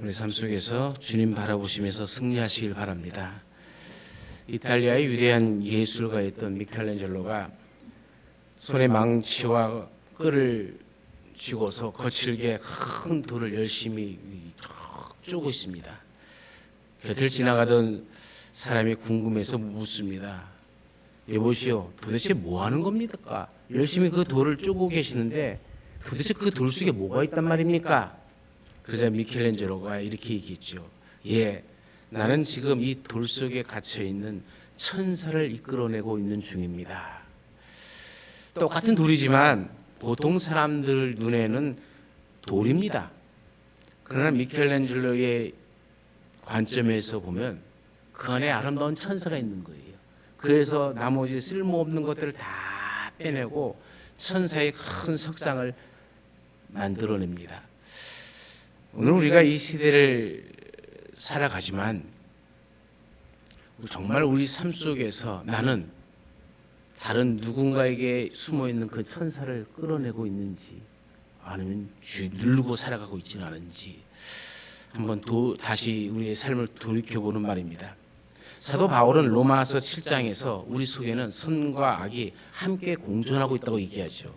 우리 삶 속에서 주님 바라보시면서 승리하시길 바랍니다. 이탈리아의 위대한 예술가였던 미켈란젤로가 손에 망치와 끌을 쥐고서 거칠게 큰 돌을 열심히 쪼고 있습니다. 곁을 지나가던 사람이 궁금해서 묻습니다. 여보시오, 도대체 뭐 하는 겁니까? 열심히 그 돌을 쪼고 계시는데 도대체 그 돌 속에 뭐가 있단 말입니까? 그러자 미켈란젤로가 이렇게 얘기했죠. 예, 나는 지금 이 돌 속에 갇혀 있는 천사를 이끌어내고 있는 중입니다. 똑같은 돌이지만 보통 사람들 눈에는 돌입니다. 그러나 미켈란젤로의 관점에서 보면 그 안에 아름다운 천사가 있는 거예요. 그래서 나머지 쓸모없는 것들을 다 빼내고 천사의 큰 석상을 만들어냅니다. 오늘 우리가 이 시대를 살아가지만 정말 우리 삶 속에서 나는 다른 누군가에게 숨어있는 그 천사를 끌어내고 있는지 아니면 누르고 살아가고 있지는 않은지 한번 다시 우리의 삶을 돌이켜보는 말입니다. 사도 바울은 로마서 7장에서 우리 속에는 선과 악이 함께 공존하고 있다고 얘기하죠.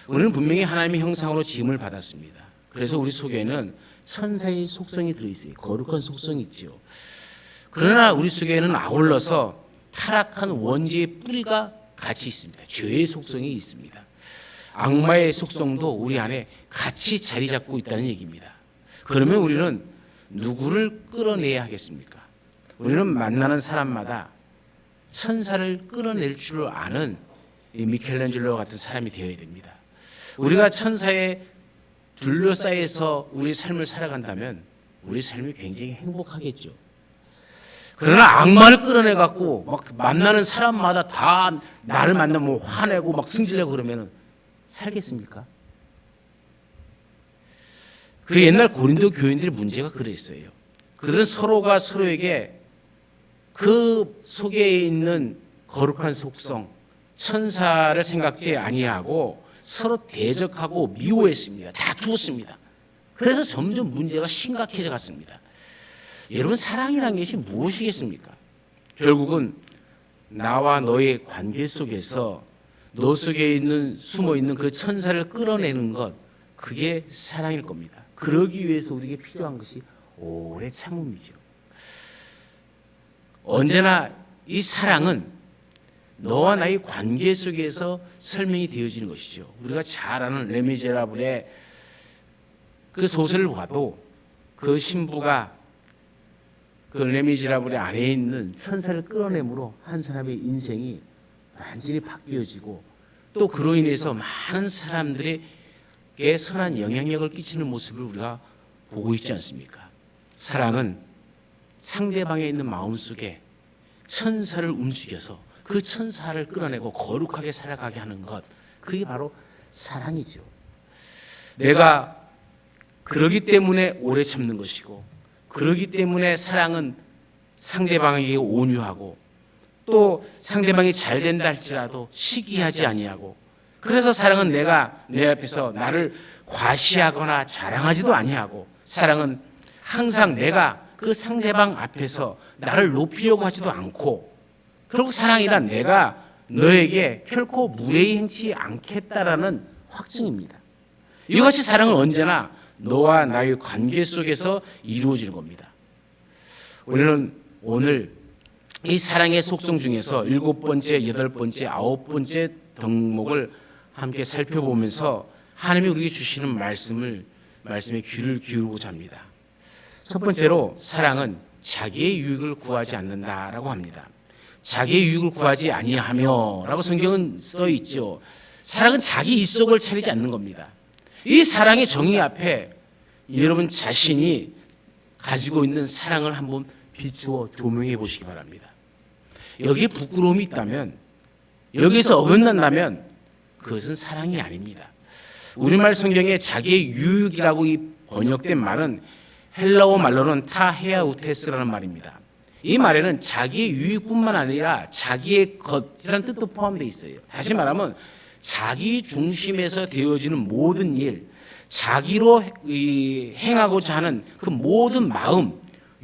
우리는 분명히 하나님의 형상으로 지음을 받았습니다. 그래서 우리 속에는 천사의 속성이 들어있어요. 거룩한 속성이 있죠. 그러나 우리 속에는 아울러서 타락한 원죄의 뿌리가 같이 있습니다. 죄의 속성이 있습니다. 악마의 속성도 우리 안에 같이 자리 잡고 있다는 얘기입니다. 그러면 우리는 누구를 끌어내야 하겠습니까? 우리는 만나는 사람마다 천사를 끌어낼 줄 아는 미켈란젤로 같은 사람이 되어야 됩니다. 우리가 천사에 둘러싸여서 우리 삶을 살아간다면 우리 삶이 굉장히 행복하겠죠. 그러나 악마를 끌어내갖고 막 만나는 사람마다 다 나를 만나면 화내고 막 승질내고 그러면 살겠습니까? 그 옛날 고린도 교인들의 문제가 그랬어요. 그들은 서로가 서로에게 그 속에 있는 거룩한 속성, 천사를 생각지 아니하고 서로 대적하고 미워했습니다. 다 죽었습니다. 그래서 점점 문제가 심각해져 갔습니다. 여러분, 사랑이라는 것이 무엇이겠습니까? 결국은 나와 너의 관계 속에서 너 속에 숨어 있는 그 천사를 끌어내는 것, 그게 사랑일 겁니다. 그러기 위해서 우리에게 필요한 것이 오래 참음이죠. 언제나 이 사랑은 너와 나의 관계 속에서 설명이 되어지는 것이죠. 우리가 잘 아는 레미제라블의 그 소설을 봐도 그 신부가 그 레미제라블의 안에 있는 천사를 끌어내므로 한 사람의 인생이 완전히 바뀌어지고 또 그로 인해서 많은 사람들에게 선한 영향력을 끼치는 모습을 우리가 보고 있지 않습니까? 사랑은 상대방에 있는 마음속에 천사를 움직여서 그 천사를 끌어내고 거룩하게 살아가게 하는 것, 그게 바로 사랑이죠. 내가 그러기 때문에 오래 참는 것이고, 그러기 때문에 사랑은 상대방에게 온유하고 또 상대방이 잘 된다 할지라도 시기하지 아니하고, 그래서 사랑은 내가 내 앞에서 나를 과시하거나 자랑하지도 아니하고, 사랑은 항상 내가 그 상대방 앞에서 나를 높이려고 하지도 않고, 그리고 사랑이란 내가 너에게 결코 무례히 행치 않겠다라는 확증입니다. 이것이 사랑은 언제나 너와 나의 관계 속에서 이루어지는 겁니다. 우리는 오늘 이 사랑의 속성 중에서 7번째, 8번째, 9번째 덕목을 함께 살펴보면서 하나님이 우리에게 주시는 말씀에 귀를 기울이고자 합니다. 첫 번째로 사랑은 자기의 유익을 구하지 않는다라고 합니다. 자기의 유익을 구하지 아니하며 라고 성경은 써 있죠. 사랑은 자기 이속을 차리지 않는 겁니다. 이 사랑의 정의 앞에 여러분 자신이 가지고 있는 사랑을 한번 비추어 조명해 보시기 바랍니다. 여기에 부끄러움이 있다면, 여기서 어긋난다면 그것은 사랑이 아닙니다. 우리말 성경에 자기의 유익이라고 번역된 말은 헬라어 말로는 타헤아우테스라는 말입니다. 이 말에는 자기의 유익뿐만 아니라 자기의 것이라는 뜻도 포함되어 있어요. 다시 말하면 자기 중심에서 되어지는 모든 일, 자기로 행하고자 하는 그 모든 마음,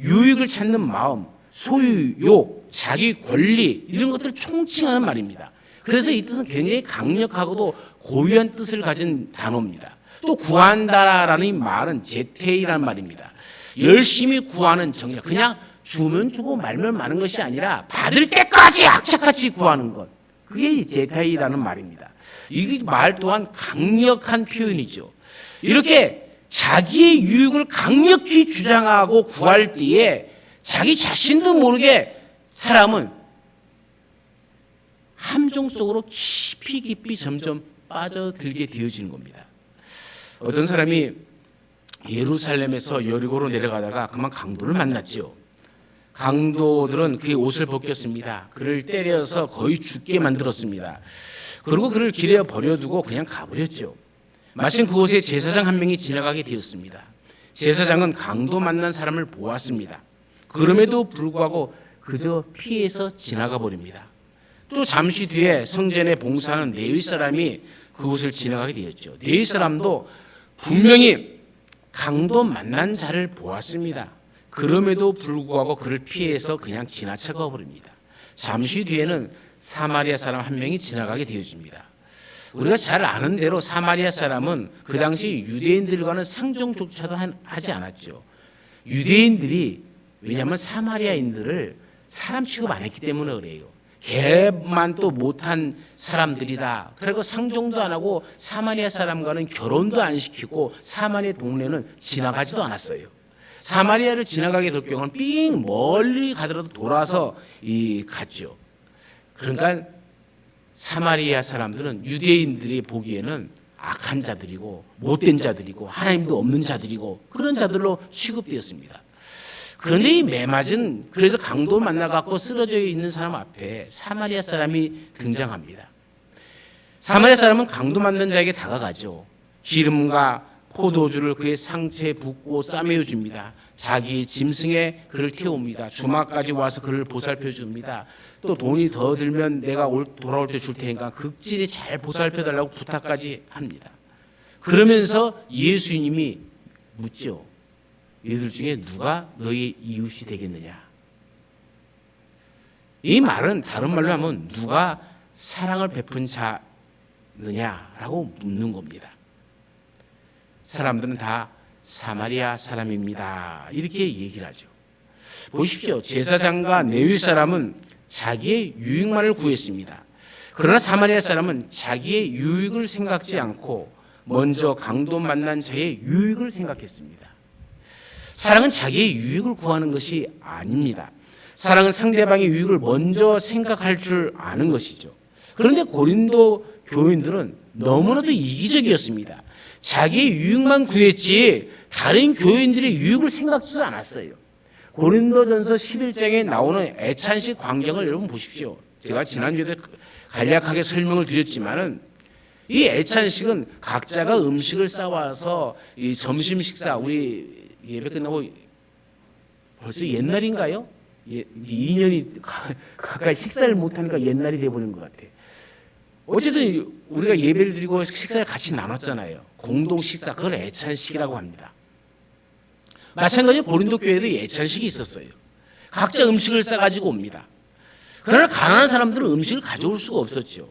유익을 찾는 마음, 소유욕, 자기 권리 이런 것들을 총칭하는 말입니다. 그래서 이 뜻은 굉장히 강력하고도 고유한 뜻을 가진 단어입니다. 또 구한다라는 말은 제테이라는 말입니다. 열심히 구하는 정력, 그냥 주면 주고 말면 마는 것이 아니라 받을 때까지 악착같이 구하는 것, 그게 제테이라는 말입니다. 이 말 또한 강력한 표현이죠. 이렇게 자기의 유익을 강력히 주장하고 구할 때에 자기 자신도 모르게 사람은 함정 속으로 깊이 점점 빠져들게 되어지는 겁니다. 어떤 사람이 예루살렘에서 여리고로 내려가다가 그만 강도를 만났죠. 강도들은 그의 옷을 벗겼습니다. 그를 때려서 거의 죽게 만들었습니다. 그리고 그를 길에 버려두고 그냥 가버렸죠. 마침 그곳에 제사장 한 명이 지나가게 되었습니다. 제사장은 강도 만난 사람을 보았습니다. 그럼에도 불구하고 그저 피해서 지나가 버립니다. 또 잠시 뒤에 성전에 봉사하는 레위 사람이 그곳을 지나가게 되었죠. 레위 사람도 분명히 강도 만난 자를 보았습니다. 그럼에도 불구하고 그를 피해서 그냥 지나쳐가 버립니다. 잠시 뒤에는 사마리아 사람 한 명이 지나가게 되어집니다. 우리가 잘 아는 대로 사마리아 사람은 그 당시 유대인들과는 상종조차도 하지 않았죠. 유대인들이 왜냐하면 사마리아인들을 사람 취급 안 했기 때문에 그래요. 개만도 못한 사람들이다. 그리고 상종도 안 하고 사마리아 사람과는 결혼도 안 시키고 사마리아 동네는 지나가지도 않았어요. 사마리아를 지나가게 될 경우는 삥 멀리 가더라도 돌아서 갔죠. 그러니까 사마리아 사람들은 유대인들이 보기에는 악한 자들이고 못된 자들이고 하나님도 없는 자들이고 그런 자들로 취급되었습니다. 그런데 이 매맞은 그래서 강도 만나갖고 쓰러져 있는 사람 앞에 사마리아 사람이 등장합니다. 사마리아 사람은 강도 만난 자에게 다가가죠. 기름과 포도주를 그의 상체에 붓고 싸매어 줍니다. 자기 짐승에 그를 태웁니다. 주막까지 와서 그를 보살펴 줍니다. 또 돈이 더 들면 내가 돌아올 때 줄 테니까 극진히 잘 보살펴 달라고 부탁까지 합니다. 그러면서 예수님이 묻죠. 이들 중에 누가 너희 이웃이 되겠느냐? 이 말은 다른 말로 하면 누가 사랑을 베푼 자느냐라고 묻는 겁니다. 사람들은 다 사마리아 사람입니다. 이렇게 얘기를 하죠. 보십시오. 제사장과 레위 사람은 자기의 유익만을 구했습니다. 그러나 사마리아 사람은 자기의 유익을 생각지 않고 먼저 강도 만난 자의 유익을 생각했습니다. 사랑은 자기의 유익을 구하는 것이 아닙니다. 사랑은 상대방의 유익을 먼저 생각할 줄 아는 것이죠. 그런데 고린도 교인들은 너무나도 이기적이었습니다. 자기의 유익만 구했지 다른 교인들의 유익을 생각지도 않았어요. 고린도전서 11장에 나오는 애찬식 광경을 여러분 보십시오. 제가 지난주에도 간략하게 설명을 드렸지만은 이 애찬식은 각자가 음식을 싸와서 이 점심 식사 우리 예배 끝나고 벌써 옛날인가요? 2년이 가까이 식사를 못하니까 옛날이 돼버린 것 같아요. 어쨌든 우리가 예배를 드리고 식사를 같이 나눴잖아요. 공동 식사, 그걸 애찬식이라고 합니다. 마찬가지로 고린도 교회에도 애찬식이 있었어요. 각자 음식을 싸가지고 옵니다. 그러나 가난한 사람들은 음식을 가져올 수가 없었죠.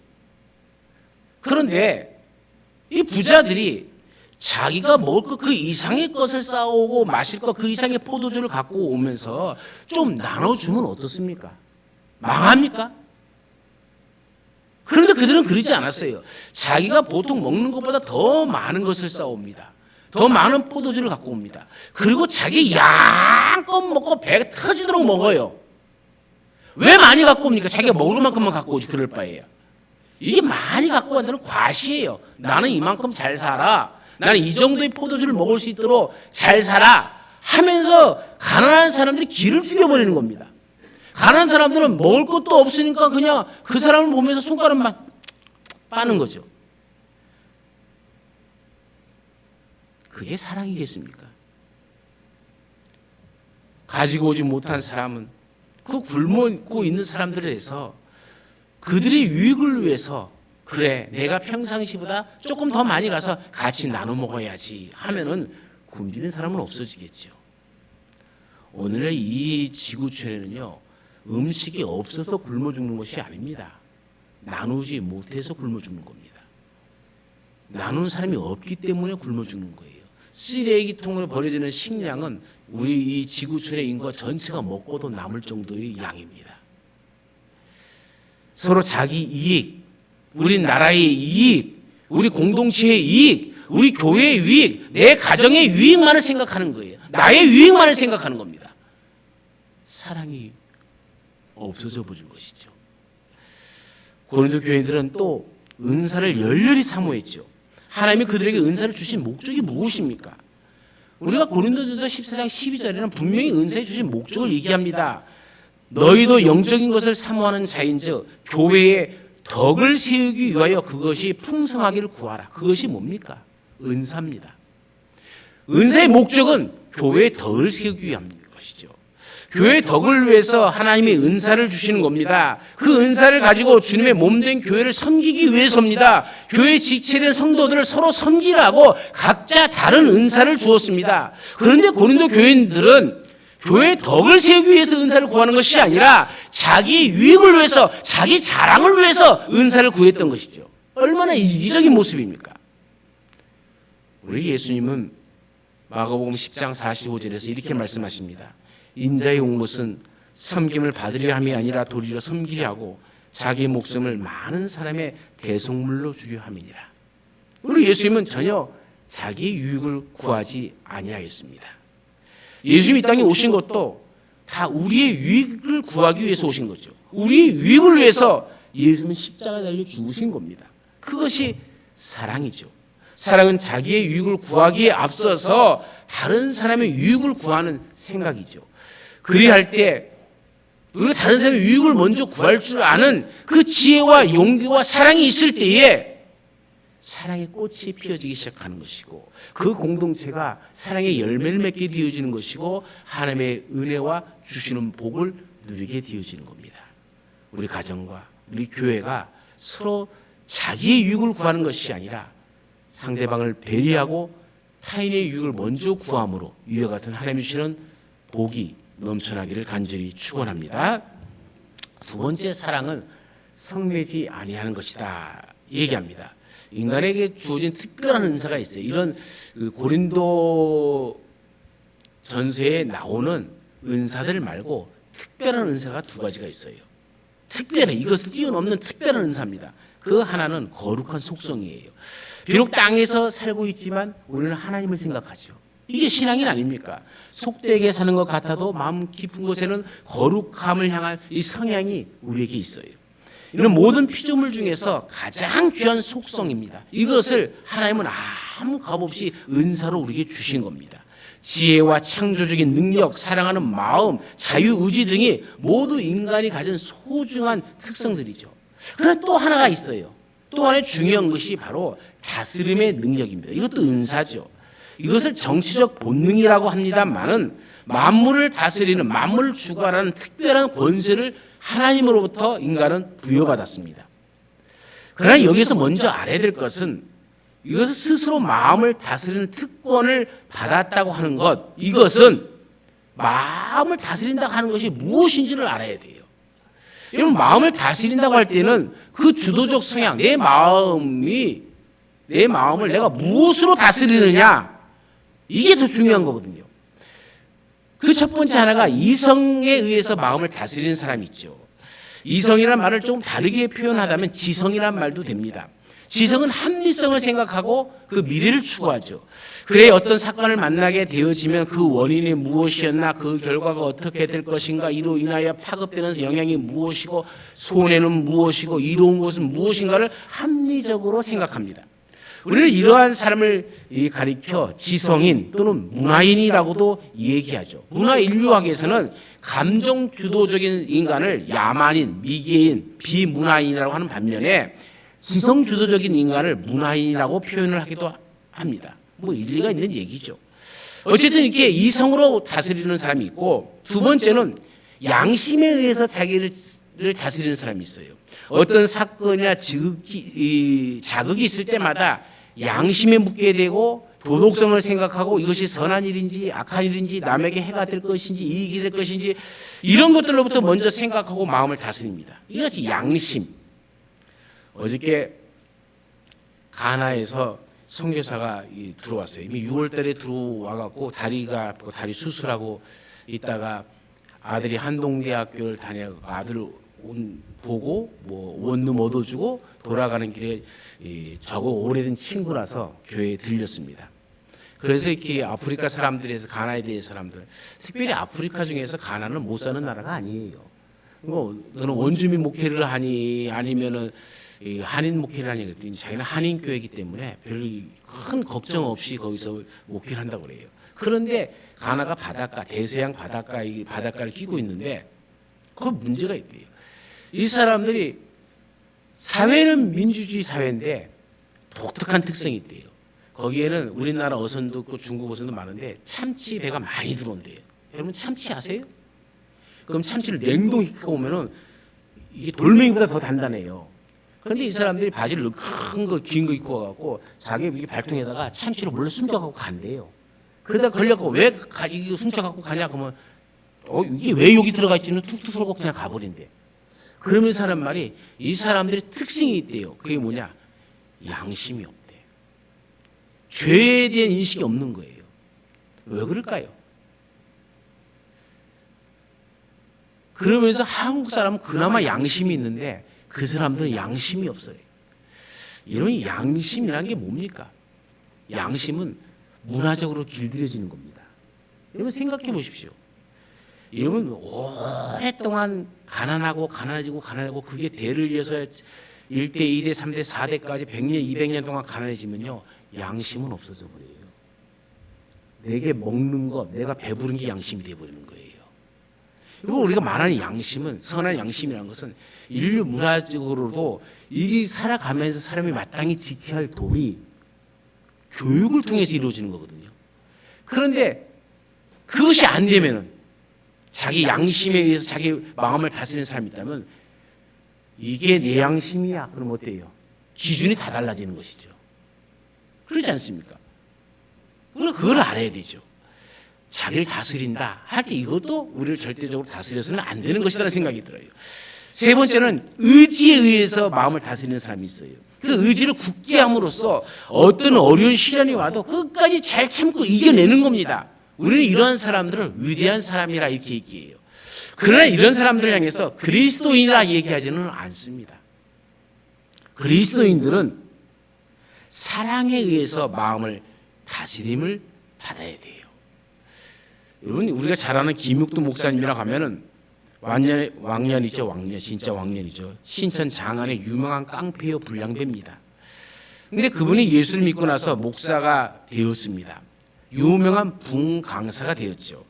그런데 이 부자들이 자기가 먹을 것 그 이상의 것을 싸오고 마실 것 그 이상의 포도주를 갖고 오면서 좀 나눠주면 어떻습니까? 망합니까? 그런데 그들은 그러지 않았어요. 자기가 보통 먹는 것보다 더 많은 것을 싸옵니다. 더 많은 포도주를 갖고 옵니다. 그리고 자기 양껏 먹고 배 터지도록 먹어요. 왜 많이 갖고 옵니까? 자기가 먹을 만큼만 갖고 오지 그럴 바에요. 이게 많이 갖고 온다는 과시예요. 나는 이만큼 잘 살아. 나는 이 정도의 포도주를 먹을 수 있도록 잘 살아 하면서 가난한 사람들이 기를 죽여버리는 겁니다. 가난한 사람들은 먹을 것도 없으니까 그냥 그 사람을 보면서 손가락만 빠는 거죠. 그게 사랑이겠습니까? 가지고 오지 못한 사람은 그 굶고 있는 사람들에 대해서 그들의 유익을 위해서 그래, 내가 평상시보다 조금 더 많이 가서 같이 나눠 먹어야지 하면은 굶주린 사람은 없어지겠죠. 오늘 이 지구촌에는요, 음식이 없어서 굶어 죽는 것이 아닙니다. 나누지 못해서 굶어 죽는 겁니다. 나누는 사람이 없기 때문에 굶어 죽는 거예요. 쓰레기통으로 버려지는 식량은 우리 이 지구촌의 인구 전체가 먹고도 남을 정도의 양입니다. 서로 자기 이익, 우리 나라의 이익, 우리 공동체의 이익, 우리 교회의 유익, 내 가정의 유익만을 생각하는 거예요. 나의 유익만을 생각하는 겁니다. 사랑이 없어져 버린 것이죠. 고린도 교인들은 또 은사를 열렬히 사모했죠. 하나님이 그들에게 은사를 주신 목적이 무엇입니까? 우리가 고린도전서 14장 12절에는 분명히 은사에 주신 목적을 얘기합니다. 너희도 영적인 것을 사모하는 자인즉 교회에 덕을 세우기 위하여 그것이 풍성하기를 구하라. 그것이 뭡니까? 은사입니다. 은사의 목적은 교회의 덕을 세우기 위한 것이죠. 교회의 덕을 위해서 하나님이 은사를 주시는 겁니다. 그 은사를 가지고 주님의 몸된 교회를 섬기기 위해서입니다. 교회에 직체된 성도들을 서로 섬기라고 각자 다른 은사를 주었습니다. 그런데 고린도 교인들은 교회의 덕을 세우기 위해서 은사를 구하는 것이 아니라 자기 유익을 위해서, 자기 자랑을 위해서 은사를 구했던 것이죠. 얼마나 이기적인 모습입니까? 우리 예수님은 마가복음 10장 45절에서 이렇게 말씀하십니다. 인자의 온 것은 섬김을 받으려 함이 아니라 도리어 섬기려 하고 자기 목숨을 많은 사람의 대속물로 주려 함이니라. 우리 예수님은 전혀 자기 유익을 구하지 아니하였습니다. 예수님이 이 땅에 오신 것도 다 우리의 유익을 구하기 위해서 오신 거죠. 우리의 유익을 위해서 예수님은 십자가에 달려 죽으신 겁니다. 그것이 사랑이죠. 사랑은 자기의 유익을 구하기에 앞서서 다른 사람의 유익을 구하는 생각이죠. 그리할 때 우리가 다른 사람의 유익을 먼저 구할 줄 아는 그 지혜와 용기와 사랑이 있을 때에 사랑의 꽃이 피어지기 시작하는 것이고 그 공동체가 사랑의 열매를 맺게 되어지는 것이고 하나님의 은혜와 주시는 복을 누리게 되어지는 겁니다. 우리 가정과 우리 교회가 서로 자기의 유익을 구하는 것이 아니라 상대방을 배려하고 타인의 유익을 먼저 구함으로 이와 같은 하나님이 주시는 복이 넘쳐나기를 간절히 축원합니다. 두 번째 사랑은 성내지 아니하는 것이다 얘기합니다. 인간에게 주어진 특별한 은사가 있어요. 이런 고린도 전서에 나오는 은사들 말고 특별한 은사가 두 가지가 있어요. 특별한, 이것을 뛰어넘는 특별한 은사입니다. 그 하나는 거룩한 속성이에요. 비록 땅에서 살고 있지만 우리는 하나님을 생각하죠. 이게 신앙인 아닙니까? 속되게 사는 것 같아도 마음 깊은 곳에는 거룩함을 향한 이 성향이 우리에게 있어요. 이런 모든 피조물 중에서 가장 귀한 속성입니다. 이것을 하나님은 아무 값없이 은사로 우리에게 주신 겁니다. 지혜와 창조적인 능력, 사랑하는 마음, 자유의지 등이 모두 인간이 가진 소중한 특성들이죠. 그러나 또 하나가 있어요. 또 하나의 중요한 것이 바로 다스림의 능력입니다. 이것도 은사죠. 이것을 정치적 본능이라고 합니다만은 만물을 다스리는, 만물을 주관하는 특별한 권세를 하나님으로부터 인간은 부여받았습니다. 그러나 여기서 먼저 알아야 될 것은 이것을 스스로 마음을 다스리는 특권을 받았다고 하는 것, 이것은 마음을 다스린다고 하는 것이 무엇인지를 알아야 돼요. 여러분, 마음을 다스린다고 할 때는 그 주도적 성향, 내 마음을 내가 무엇으로 다스리느냐, 이게 더 중요한 거거든요. 그 첫 번째 하나가 이성에 의해서 마음을 다스리는 사람이 있죠. 이성이라는 말을 조금 다르게 표현하자면 지성이라는 말도 됩니다. 지성은 합리성을 생각하고 그 미래를 추구하죠. 그래 어떤 사건을 만나게 되어지면 그 원인이 무엇이었나, 그 결과가 어떻게 될 것인가, 이로 인하여 파급되는 영향이 무엇이고 손해는 무엇이고 이로운 것은 무엇인가를 합리적으로 생각합니다. 우리는 이러한 사람을 가리켜 지성인 또는 문화인이라고도 얘기하죠. 문화 인류학에서는 감정 주도적인 인간을 야만인, 미개인, 비문화인이라고 하는 반면에 지성 주도적인 인간을 문화인이라고 표현을 하기도 합니다. 뭐 일리가 있는 얘기죠. 어쨌든 이렇게 이성으로 다스리는 사람이 있고, 두 번째는 양심에 의해서 자기를 다스리는 사람이 있어요. 어떤 사건이나 자극이 있을 때마다 양심에 묻게 되고 도덕성을 생각하고 이것이 선한 일인지 악한 일인지 남에게 해가 될 것인지 이익이 될 것인지 이런 것들로부터 먼저 생각하고 마음을 다스립니다. 이것이 양심. 어저께 가나에서 선교사가 들어왔어요. 이미 6월 달에 들어와 갖고 다리가 아프고 다리 수술하고 있다가 아들이 한동대학교를 다녀 아들을 보고 뭐 원룸 얻어주고 돌아가는 길에 저거 오래된 친구라서 교회에 들렸습니다. 그래서 이렇게 아프리카 사람들에서 가나에 대해서 사람들 특별히 아프리카 중에서 가나는 못 사는 나라가 아니에요. 뭐 너는 원주민 목회를 하니 아니면은 한인 목회를 하니 그랬더니 자기는 한인 교회이기 때문에 별 큰 걱정 없이 거기서 목회를 한다고 그래요. 그런데 가나가 바닷가 대서양 바닷가를 끼고 있는데 그 문제가 있대요. 이 사람들이 사회는 민주주의 사회인데 독특한 특성이 있대요. 거기에는 우리나라 어선도 있고 중국 어선도 많은데 참치 배가 많이 들어온대요. 여러분 참치 아세요? 그럼 참치를 냉동시켜 오면은 이게 돌멩이보다 더 단단해요. 그런데 이 사람들이 바지를 큰 거, 긴 거 입고 와갖고 자기 이 발통에다가 참치를 몰래 숨겨갖고 간대요. 그러다 걸려갖고 왜 이거 훔쳐갖고 가냐 그러면 이게 왜 여기 들어가 있지는 툭툭 털고 그냥 가버린대. 그러면서 하는 말이 이 사람들의 특징이 있대요. 그게 뭐냐? 양심이 없대. 죄에 대한 인식이 없는 거예요. 왜 그럴까요? 그러면서 한국 사람은 그나마 양심이 있는데 그 사람들은 양심이 없어요. 이런 양심이라는 게 뭡니까? 양심은 문화적으로 길들여지는 겁니다. 여러분 생각해 보십시오. 여러분 오랫동안 가난하고 그게 대를 이어서 1대, 2대, 3대, 4대까지 100년, 200년 동안 가난해지면요. 양심은 없어져 버려요. 내게 먹는 것, 내가 배부른 게 양심이 돼버리는 거예요. 그리고 우리가 말하는 양심은 선한 양심이라는 것은 인류 문화적으로도 이 살아가면서 사람이 마땅히 지켜야 할 도리, 교육을 통해서 이루어지는 거거든요. 그런데 그것이 안 되면은 자기 양심에 의해서 자기 마음을 다스리는 사람이 있다면 이게 내 양심이야. 그럼 어때요? 기준이 다 달라지는 것이죠. 그렇지 않습니까? 그걸 알아야 되죠. 자기를 다스린다 할 때 이것도 우리를 절대적으로 다스려서는 안 되는 것이라는 생각이 들어요. 세 번째는 의지에 의해서 마음을 다스리는 사람이 있어요. 그 의지를 굳게 함으로써 어떤 어려운 시련이 와도 끝까지 잘 참고 이겨내는 겁니다. 우리는 이러한 사람들을 위대한 사람이라 이렇게 얘기해요. 그러나 이런 사람들을 향해서 그리스도인이라 얘기하지는 않습니다. 그리스도인들은 사랑에 의해서 마음을 다스림을 받아야 돼요. 여러분 우리가 잘 아는 김육도 목사님이라고 하면은 왕년이죠. 진짜 왕년이죠. 신천 장안의 유명한 깡패요 불량배입니다. 근데 그분이 예수를 믿고 나서 목사가 되었습니다. 유명한 부흥 강사가 되었죠.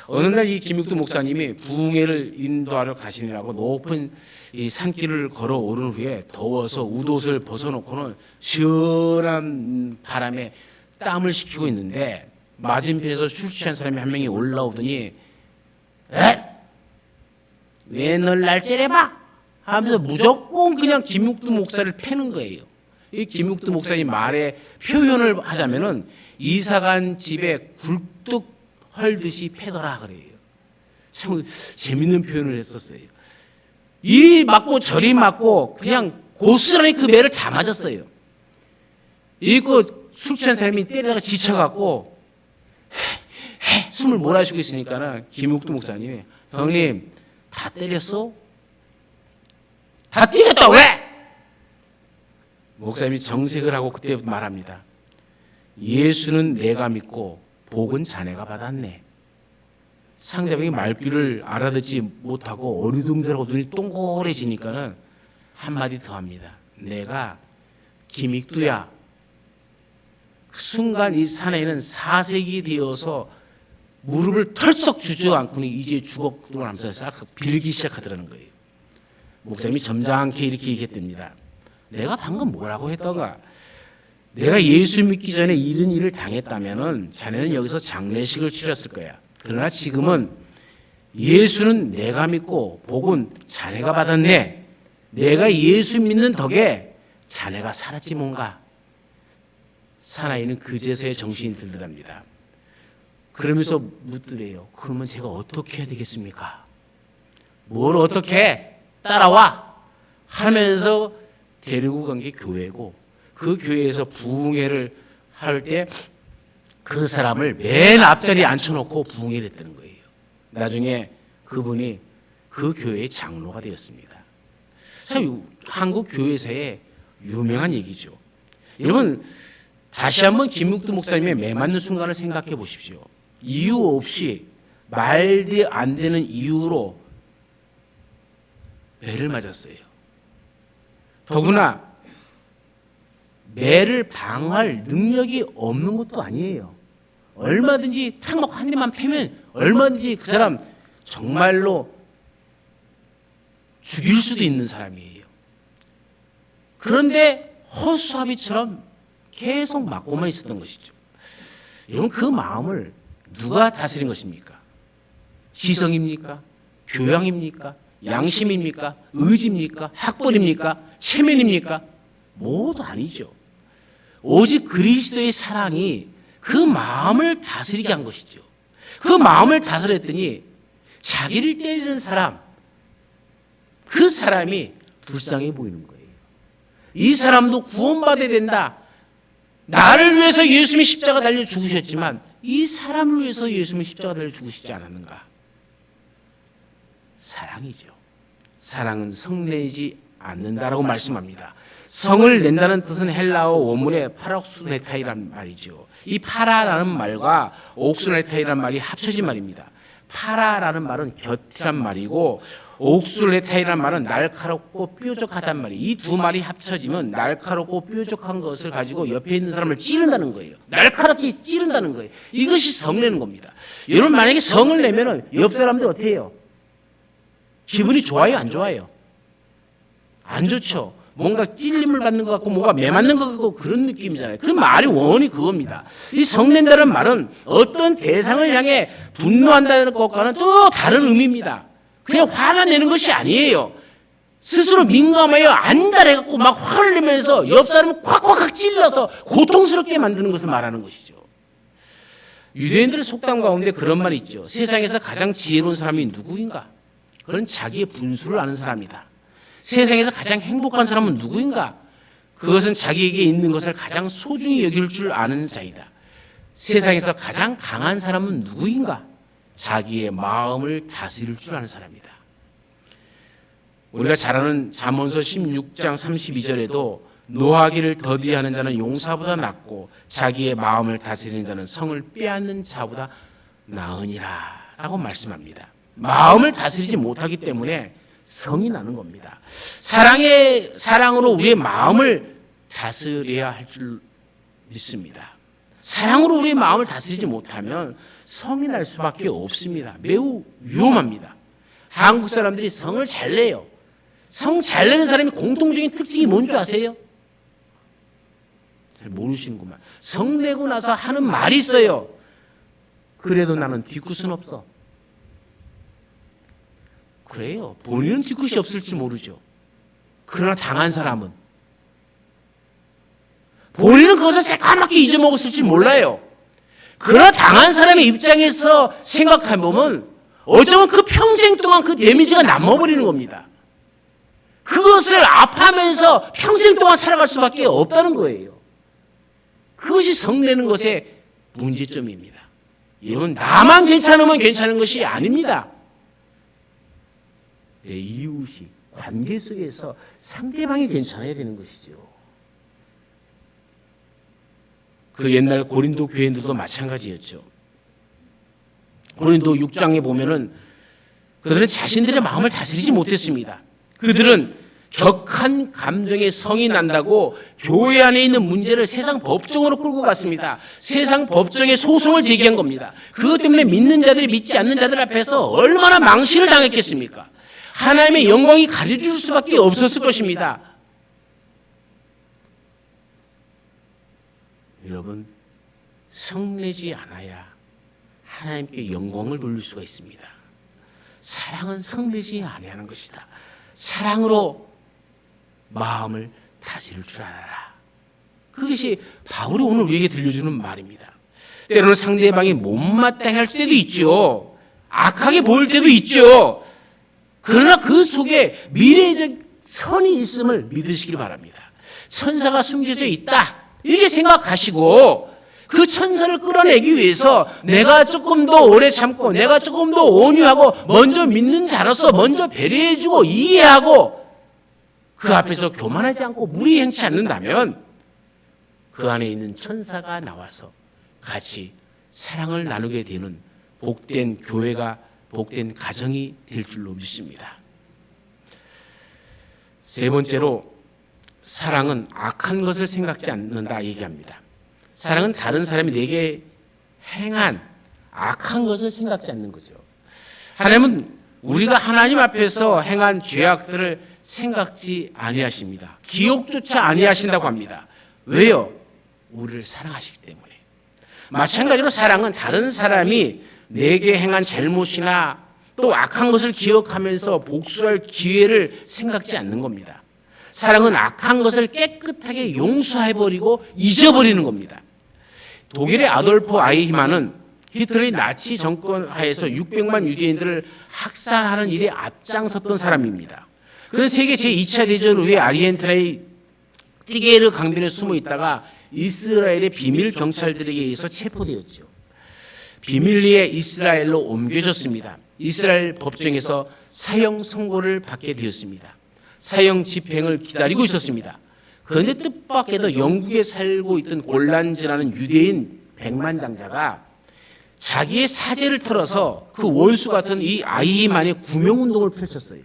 어느 날 이 김육도 목사님이 부흥회를 인도하러 가시느라고 높은 이 산길을 걸어 오른 후에 더워서 웃옷을 벗어놓고는 시원한 바람에 땀을 식히고 있는데 맞은편에서 술 취한 사람이 한 명이 올라오더니 왜 널 날 째려봐? 하면서 무조건 그냥 김육도 목사를 패는 거예요. 이 김육도 목사님 말에 표현을 하자면은 이사간 집에 굴뚝 헐듯이 패더라 그래요. 참 재밌는 표현을 했었어요. 이리 맞고 저리 맞고 그냥 고스란히 그 매를 다 맞았어요. 이거 술 취한 사람이 때리다가 지쳐갖고 숨을 몰아쉬고 있으니까는 김욱도 목사님이 형님 다 때렸어? 다 때렸다 왜? 목사님이 정색을 하고 그때부터 말합니다. 예수는 내가 믿고 복은 자네가 받았네. 상대방이 말귀를 알아듣지 못하고 어리둥절하고 눈이 동그래지니까는 한마디 더 합니다. 내가 김익두야. 그 순간 이 사내는 사색이 되어서 무릎을 털썩 주저앉고는 이제 죽었구나 하면서 싹 빌기 시작하더라는 거예요. 목사님이 점잖게 이렇게 얘기했답니다. 내가 방금 뭐라고 했던가? 내가 예수 믿기 전에 이런 일을 당했다면은 자네는 여기서 장례식을 치렀을 거야. 그러나 지금은 예수는 내가 믿고 복은 자네가 받았네. 내가 예수 믿는 덕에 자네가 살았지 뭔가. 사나이는 그제서야 정신이 들더랍니다. 그러면서 묻더래요. 그러면 제가 어떻게 해야 되겠습니까? 뭘 어떻게 따라와 하면서 데리고 간 게 교회고, 그 교회에서 부흥회를 할 때 그 사람을 맨 앞자리에 앉혀놓고 부흥회를 했다는 거예요. 나중에 그분이 그 교회의 장로가 되었습니다. 참 한국 교회사의 유명한 얘기죠. 여러분 다시 한번 김묵도 목사님의 매 맞는 순간을 생각해 보십시오. 이유 없이 말도 안 되는 이유로 매를 맞았어요. 더구나 매를 방어할 능력이 없는 것도 아니에요. 얼마든지 탁 맞고 한 대만 패면 얼마든지 그 사람 정말로 죽일 수도 있는 사람이에요. 그런데 허수아비처럼 계속 맞고만 있었던 것이죠. 여러분 그 마음을 누가 다스린 것입니까? 지성입니까? 교양입니까? 양심입니까? 의지입니까? 학벌입니까? 체면입니까? 모두 아니죠. 오직 그리스도의 사랑이 그 마음을 다스리게 한 것이죠. 그 마음을 다스렸더니 자기를 때리는 사람, 그 사람이 불쌍해 보이는 거예요. 이 사람도 구원받아야 된다. 나를 위해서 예수님이 십자가 달려 죽으셨지만 이 사람을 위해서 예수님이 십자가 달려 죽으시지 않았는가? 사랑이죠. 사랑은 성내지 않는다라고 말씀합니다. 성을 낸다는 뜻은 헬라어 원문의 파락수네타이란 말이죠. 이 파라라는 말과 옥수네타이란 말이 합쳐진 말입니다. 파라라는 말은 곁이란 말이고 옥수네타이란 말은 날카롭고 뾰족하단 말이에요. 이 두 말이 합쳐지면 날카롭고 뾰족한 것을 가지고 옆에 있는 사람을 찌른다는 거예요. 날카롭게 찌른다는 거예요. 이것이 성내는 겁니다. 여러분 만약에 성을 내면은 옆 사람들 어떻게 해요? 기분이 좋아요, 안 좋아요? 안 좋죠. 뭔가 찔림을 받는 것 같고 뭔가 매 맞는 것 같고 그런 느낌이잖아요. 그 말이 원이 그겁니다. 이 성낸다는 말은 어떤 대상을 향해 분노한다는 것과는 또 다른 의미입니다. 그냥 화만 내는 것이 아니에요. 스스로 민감하여 안달해갖고 막 화를 내면서 옆 사람을 꽉꽉 찔러서 고통스럽게 만드는 것을 말하는 것이죠. 유대인들의 속담 가운데 그런 말이 있죠. 세상에서 가장 지혜로운 사람이 누구인가? 그런 자기의 분수를 아는 사람이다. 세상에서 가장 행복한 사람은 누구인가? 그것은 자기에게 있는 것을 가장 소중히 여길 줄 아는 자이다. 세상에서 가장 강한 사람은 누구인가? 자기의 마음을 다스릴 줄 아는 사람이다. 우리가 잘 아는 잠언서 16장 32절에도 노하기를 더디하는 자는 용사보다 낫고 자기의 마음을 다스리는 자는 성을 빼앗는 자보다 나으니라 라고 말씀합니다. 마음을 다스리지 못하기 때문에 성이 나는 겁니다. 사랑으로 우리의 마음을 다스려야 할 줄 믿습니다. 사랑으로 우리의 마음을 다스리지 못하면 성이 날 수밖에 없습니다. 매우 위험합니다. 한국 사람들이 성을 잘 내요. 성 잘 내는 사람이 공통적인 특징이 뭔지 아세요? 잘 모르시는구만. 성 내고 나서 하는 말이 있어요. 그래도 나는 뒤끝은 없어. 그래요. 본인은 뒤끝이 없을지 모르죠. 그러나 당한 사람은 본인은 그것을 새까맣게 잊어먹었을지 몰라요. 그러나 당한 사람의 입장에서 생각해보면 어쩌면 그 평생 동안 그 데미지가 남아버리는 겁니다. 그것을 아파하면서 평생 동안 살아갈 수밖에 없다는 거예요. 그것이 성내는 것의 문제점입니다. 여러분 나만 괜찮으면 괜찮은 것이 아닙니다. 내 이웃이 관계 속에서 상대방이 괜찮아야 되는 것이죠. 그 옛날 고린도 교인들도 마찬가지였죠. 고린도 6장에 보면은 그들은 자신들의 마음을 다스리지 못했습니다. 그들은 격한 감정에 성이 난다고 교회 안에 있는 문제를 세상 법정으로 끌고 갔습니다. 세상 법정에 소송을 제기한 겁니다. 그것 때문에 믿는 자들이 믿지 않는 자들 앞에서 얼마나 망신을 당했겠습니까? 하나님의 영광이 가려질 수밖에 없었을 것입니다. 여러분, 성내지 않아야 하나님께 영광을 돌릴 수가 있습니다. 사랑은 성내지 아니하는 것이다. 사랑으로 마음을 다스릴 줄 알아라. 그것이 바울이 오늘 우리에게 들려주는 말입니다. 때로는 상대방이 못마땅해 할 때도 있죠. 악하게 보일 때도 있죠. 그러나 그 속에 미래적 선이 있음을 믿으시길 바랍니다. 천사가 숨겨져 있다 이렇게 생각하시고 그 천사를 끌어내기 위해서 내가 조금 더 오래 참고 내가 조금 더 온유하고 먼저 믿는 자로서 먼저 배려해주고 이해하고 그 앞에서 교만하지 않고 무리 행치 않는다면 그 안에 있는 천사가 나와서 같이 사랑을 나누게 되는 복된 교회가 복된 가정이 될 줄로 믿습니다. 세 번째로 사랑은 악한 것을 생각지 않는다 얘기합니다. 사랑은 다른 사람이 내게 행한 악한 것을 생각지 않는 거죠. 하나님은 우리가 하나님 앞에서 행한 죄악들을 생각지 아니하십니다. 기억조차 아니하신다고 합니다. 왜요? 우리를 사랑하시기 때문에. 마찬가지로 사랑은 다른 사람이 내게 행한 잘못이나 또 악한 것을 기억하면서 복수할 기회를 생각지 않는 겁니다. 사랑은 악한 것을 깨끗하게 용서해버리고 잊어버리는 겁니다. 독일의 아돌프 아이히만은 히틀러의 나치 정권 하에서 600만 유대인들을 학살하는 일에 앞장섰던 사람입니다. 그는 세계 제2차 대전 후에 아르헨티나의 티게르 강변에 숨어 있다가 이스라엘의 비밀 경찰들에게 의해서 체포되었죠. 비밀리에 이스라엘로 옮겨졌습니다. 이스라엘 법정에서 사형 선고를 받게 되었습니다. 사형 집행을 기다리고 있었습니다. 그런데 뜻밖에도 영국에 살고 있던 골란즈라는 유대인 백만장자가 자기의 사제를 털어서 그 원수 같은 이 아이히만의 구명운동을 펼쳤어요.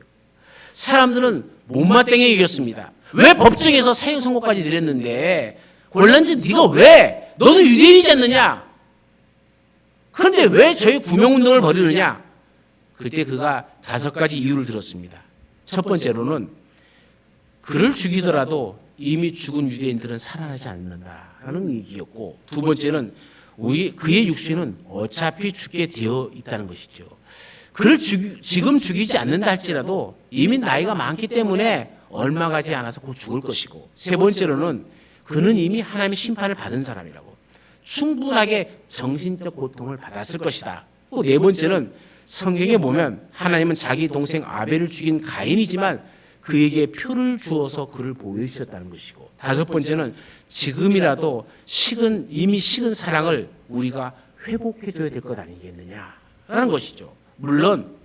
사람들은 못마땅해 여겼습니다. 왜 법정에서 사형 선고까지 내렸는데 골란즈 네가 왜? 너도 유대인이지 않느냐? 그런데 왜 저희 구명운동을 벌이느냐? 그때 그가 5가지 이유를 들었습니다. 첫 번째로는 그를 죽이더라도 이미 죽은 유대인들은 살아나지 않는다라는 얘기였고, 두 번째는 그의 육신은 어차피 죽게 되어 있다는 것이죠. 그를 지금 죽이지 않는다 할지라도 이미 나이가 많기 때문에 얼마 가지 않아서 곧 죽을 것이고, 세 번째로는 그는 이미 하나님의 심판을 받은 사람이라고 충분하게 정신적 고통을 받았을 것이다. 또 네 번째는 성경에 보면 하나님은 자기 동생 아벨을 죽인 가인이지만 그에게 표를 주어서 그를 보호해 주셨다는 것이고, 다섯 번째는 지금이라도 이미 식은 사랑을 우리가 회복해 줘야 될 것 아니겠느냐라는 것이죠. 물론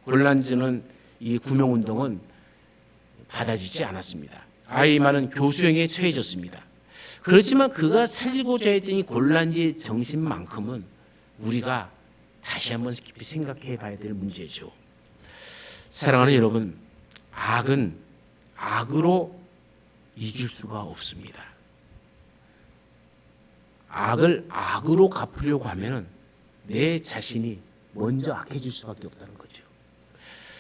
골란즈는 이 구명운동은 받아지지 않았습니다. 아이만은 교수형에 처해졌습니다. 그렇지만 그가 살리고자 했던 이 골란즈의 정신만큼은 우리가 다시 한번 깊이 생각해 봐야 될 문제죠. 사랑하는 여러분, 악은 악으로 이길 수가 없습니다. 악을 악으로 갚으려고 하면 내 자신이 먼저 악해질 수밖에 없다는 거죠.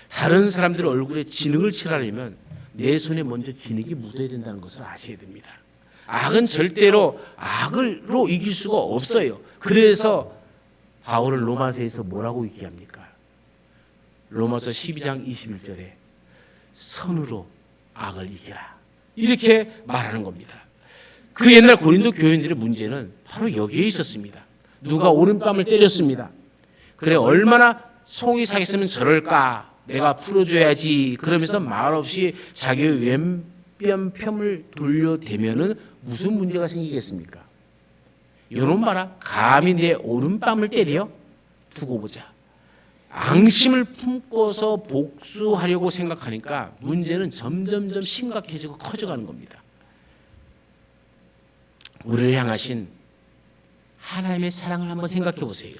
다른 사람들 얼굴에 진흙을 칠하려면 내 손에 먼저 진흙이 묻어야 된다는 것을 아셔야 됩니다. 악은 절대로 악으로 이길 수가 없어요. 그래서 바울은 로마서에서 뭐라고 얘기합니까? 로마서 12장 21절에 선으로 악을 이기라, 이렇게 말하는 겁니다. 그 옛날 고린도 교인들의 문제는 바로 여기에 있었습니다. 누가 오른뺨을 때렸습니다. 그래, 얼마나 속이 상했으면 저럴까, 내가 풀어줘야지 그러면서 말없이 자기의 왼편 편을 돌려대면은 무슨 문제가 생기겠습니까? 요놈 봐라, 감히 내 오른뺨을 때려? 두고 보자. 앙심을 품고서 복수하려고 생각하니까 문제는 점점점 심각해지고 커져가는 겁니다. 우리를 향하신 하나님의 사랑을 한번 생각해 보세요.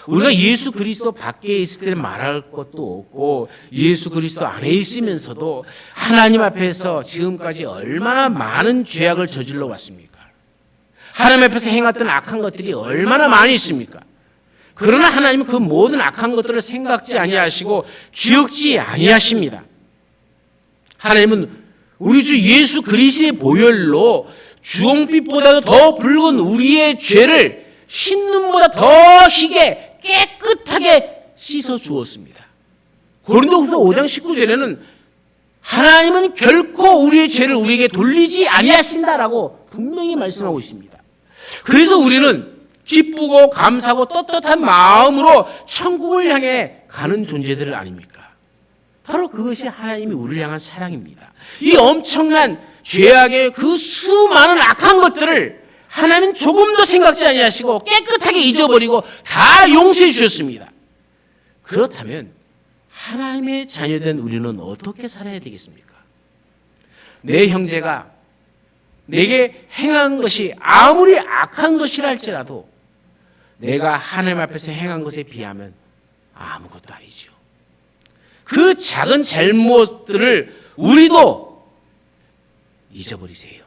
우리가 예수 그리스도 밖에 있을 때는 말할 것도 없고 예수 그리스도 안에 있으면서도 하나님 앞에서 지금까지 얼마나 많은 죄악을 저질러 왔습니까? 하나님 앞에서 행했던 악한 것들이 얼마나 많이 있습니까? 그러나 하나님은 그 모든 악한 것들을 생각지 아니하시고 기억지 아니하십니다. 하나님은 우리 주 예수 그리스도의 보혈로 주홍빛보다도 더 붉은 우리의 죄를 흰눈보다 더 희게 깨끗하게 씻어 주었습니다. 고린도후서 5장 19절에는 하나님은 결코 우리의 죄를 우리에게 돌리지 아니하신다라고 분명히 말씀하고 있습니다. 그래서 우리는 기쁘고 감사하고 떳떳한 마음으로 천국을 향해 가는 존재들 아닙니까? 바로 그것이 하나님이 우리를 향한 사랑입니다. 이 엄청난 죄악의 그 수많은 악한 것들을 하나님은 조금도 생각지 아니하시고 깨끗하게 잊어버리고 다 용서해 주셨습니다. 그렇다면 하나님의 자녀된 우리는 어떻게 살아야 되겠습니까? 내 형제가 내게 행한 것이 아무리 악한 것이라 할지라도 내가 하나님 앞에서 행한 것에 비하면 아무것도 아니죠. 그 작은 잘못들을 우리도 잊어버리세요.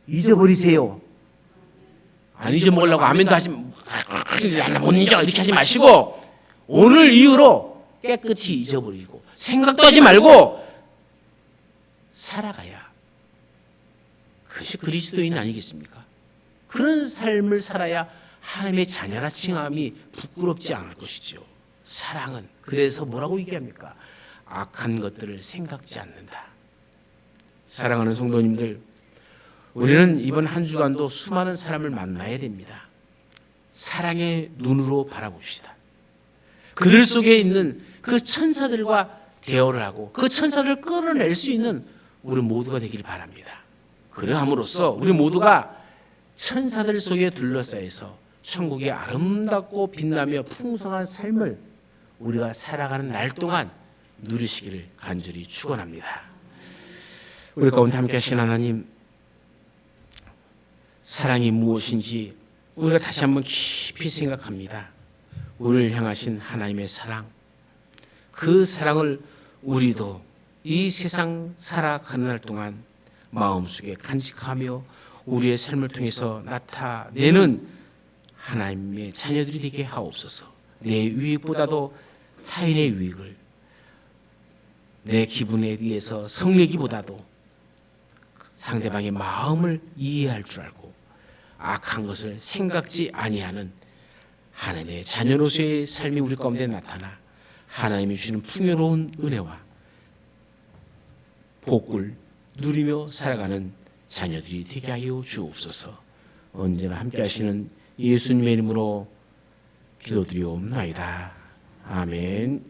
잊어버리세요. 안 잊어먹으려고 아멘도 하지 못 잊어 이렇게 하지 마시고 오늘 이후로 깨끗이 잊어버리고 생각도 하지 말고 살아가야 그것이 그리스도인 아니겠습니까? 그런 삶을 살아야 하나님의 자녀라 칭함이 부끄럽지 않을 것이죠. 사랑은 그래서 뭐라고 얘기합니까? 악한 것들을 생각지 않는다. 사랑하는 성도님들, 우리는 이번 한 주간도 수많은 사람을 만나야 됩니다. 사랑의 눈으로 바라봅시다. 그들 속에 있는 그 천사들과 대화를 하고 그 천사들을 끌어낼 수 있는 우리 모두가 되길 바랍니다. 그러함으로써 우리 모두가 천사들 속에 둘러싸여서 천국의 아름답고 빛나며 풍성한 삶을 우리가 살아가는 날 동안 누리시기를 간절히 축원합니다. 우리 가운데 함께 하신 하나님, 사랑이 무엇인지 우리가 다시 한번 깊이 생각합니다. 우리를 향하신 하나님의 사랑, 그 사랑을 우리도 이 세상 살아가는 날 동안 마음속에 간직하며 우리의 삶을 통해서 나타내는 하나님의 자녀들이 되게 하옵소서. 내 유익보다도 타인의 유익을, 내 기분에 의해서 성내기보다도 상대방의 마음을 이해할 줄 알고 악한 것을 생각지 아니하는 하나님의 자녀로서의 삶이 우리 가운데 나타나 하나님이 주시는 풍요로운 은혜와 복을 누리며 살아가는 자녀들이 되게 하여 주옵소서. 언제나 함께 하시는 예수님의 이름으로 기도드리옵나이다. 아멘.